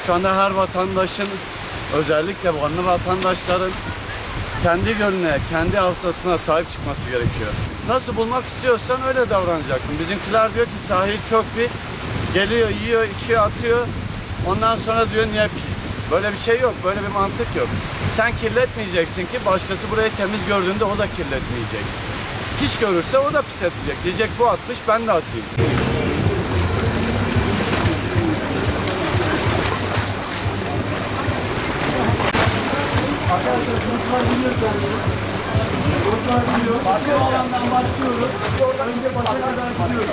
Şu anda her vatandaşın, özellikle Vanlı vatandaşların kendi gölüne, kendi havzasına sahip çıkması gerekiyor. Nasıl bulmak istiyorsan öyle davranacaksın. Bizimkiler diyor ki sahil çok pis, geliyor, yiyor, içiyor, atıyor. Ondan sonra diyor niye pis? Böyle bir şey yok, böyle bir mantık yok. Sen kirletmeyeceksin ki başkası burayı temiz gördüğünde o da kirletmeyecek. Pis görürse o da pis edecek. Diyecek bu atmış, ben de atayım. Arkadaşlar gruplar biliyor kendini. Gruplar biliyor. Başka alandan başlıyoruz. Önce başa kadar gidiyoruz.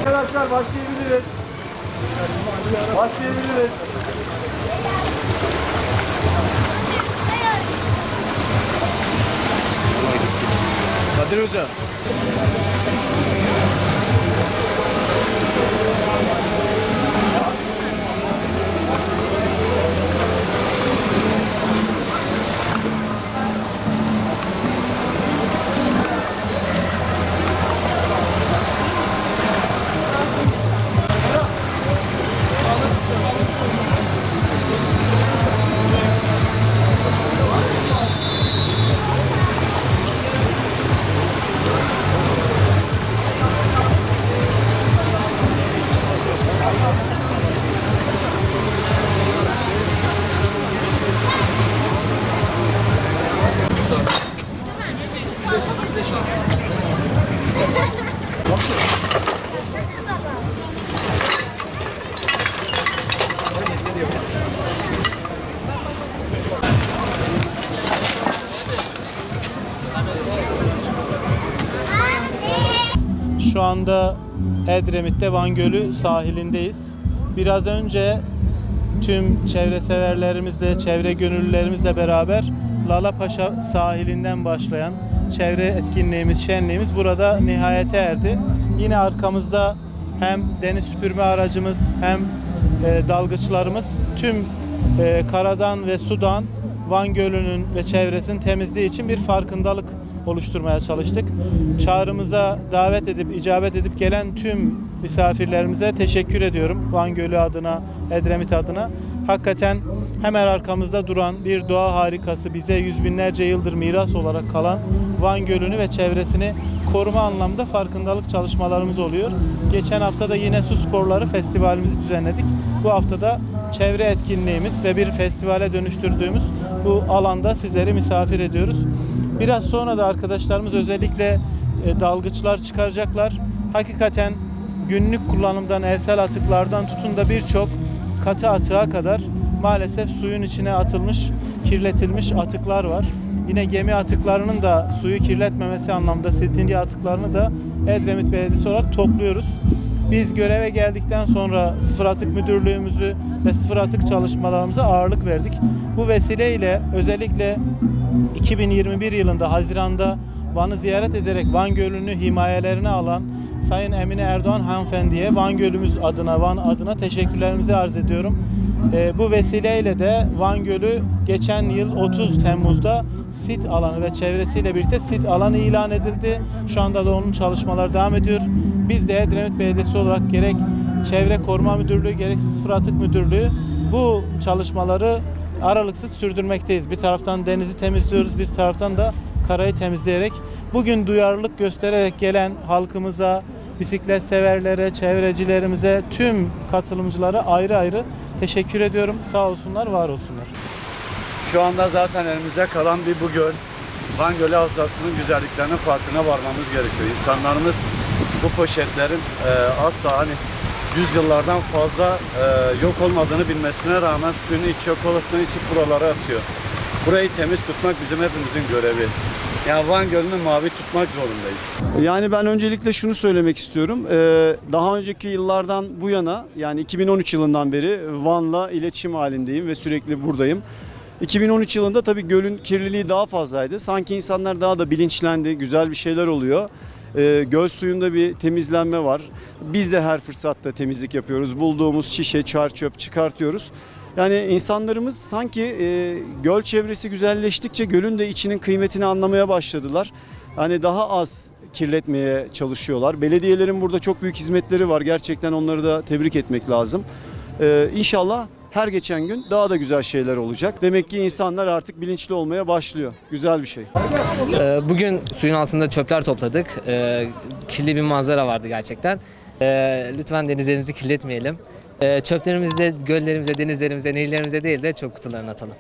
Arkadaşlar başlayabiliriz. Başlayabiliriz. Kadir Hoca. Şu anda Edremit'te Van Gölü sahilindeyiz. Biraz önce tüm çevre severlerimizle, çevre gönüllülerimizle beraber Lalapaşa sahilinden başlayan çevre etkinliğimiz, şenliğimiz burada nihayete erdi. Yine arkamızda hem deniz süpürme aracımız hem dalgıçlarımız tüm karadan ve sudan Van Gölü'nün ve çevresinin temizliği için bir farkındalık oluşturmaya çalıştık. Çağrımıza davet edip, icabet edip gelen tüm misafirlerimize teşekkür ediyorum. Van Gölü adına, Edremit adına. Hakikaten hemen arkamızda duran bir doğa harikası, bize yüz binlerce yıldır miras olarak kalan Van Gölü'nü ve çevresini koruma anlamda farkındalık çalışmalarımız oluyor. Geçen hafta da yine Su Sporları Festivalimizi düzenledik. Bu hafta da çevre etkinliğimiz ve bir festivale dönüştürdüğümüz bu alanda sizleri misafir ediyoruz. Biraz sonra da arkadaşlarımız özellikle dalgıçlar çıkaracaklar. Hakikaten günlük kullanımdan, evsel atıklardan tutun da birçok katı atığa kadar maalesef suyun içine atılmış, kirletilmiş atıklar var. Yine gemi atıklarının da suyu kirletmemesi anlamda siltindiği atıklarını da Edremit Belediyesi olarak topluyoruz. Biz göreve geldikten sonra Sıfır Atık Müdürlüğümüzü ve sıfır atık çalışmalarımıza ağırlık verdik. Bu vesileyle özellikle 2021 yılında Haziran'da Van'ı ziyaret ederek Van Gölü'nü himayelerine alan Sayın Emine Erdoğan hanımefendiye Van Gölümüz adına, Van adına teşekkürlerimizi arz ediyorum. Bu vesileyle de Van Gölü geçen yıl 30 Temmuz'da sit alanı ve çevresiyle birlikte sit alanı ilan edildi. Şu anda da onun çalışmaları devam ediyor. Biz de Edremit Belediyesi olarak gerek Çevre Koruma Müdürlüğü gerekse Sıfır Atık Müdürlüğü bu çalışmaları aralıksız sürdürmekteyiz. Bir taraftan denizi temizliyoruz, bir taraftan da karayı temizleyerek bugün duyarlılık göstererek gelen halkımıza, bisiklet severlere, çevrecilerimize, tüm katılımcılara ayrı ayrı teşekkür ediyorum. Sağ olsunlar, var olsunlar. Şu anda zaten elimize kalan bir bu göl. Van Gölü havzasının güzelliklerinin farkına varmamız gerekiyor. İnsanlarımız bu poşetlerin asla hani yüzyıllardan fazla yok olmadığını bilmesine rağmen suyunu içiyor, kolasını içip buralara atıyor. Burayı temiz tutmak bizim hepimizin görevi. Yani Van Gölü'nü mavi tutmak zorundayız. Yani ben öncelikle şunu söylemek istiyorum. Daha önceki yıllardan bu yana, yani 2013 yılından beri Van'la iletişim halindeyim ve sürekli buradayım. 2013 yılında tabii gölün kirliliği daha fazlaydı. Sanki insanlar daha da bilinçlendi, güzel bir şeyler oluyor. Göl suyunda bir temizlenme var. Biz de her fırsatta temizlik yapıyoruz. Bulduğumuz şişe, çar çöp çıkartıyoruz. Yani insanlarımız sanki göl çevresi güzelleştikçe gölün de içinin kıymetini anlamaya başladılar. Hani daha az kirletmeye çalışıyorlar. Belediyelerin burada çok büyük hizmetleri var. Gerçekten onları da tebrik etmek lazım. İnşallah her geçen gün daha da güzel şeyler olacak. Demek ki insanlar artık bilinçli olmaya başlıyor. Güzel bir şey. Bugün suyun altında çöpler topladık. Kirli bir manzara vardı gerçekten. Lütfen denizlerimizi kirletmeyelim. Çöplerimizi de göllerimize, denizlerimize, nehirlerimize değil de çöp kutularına atalım.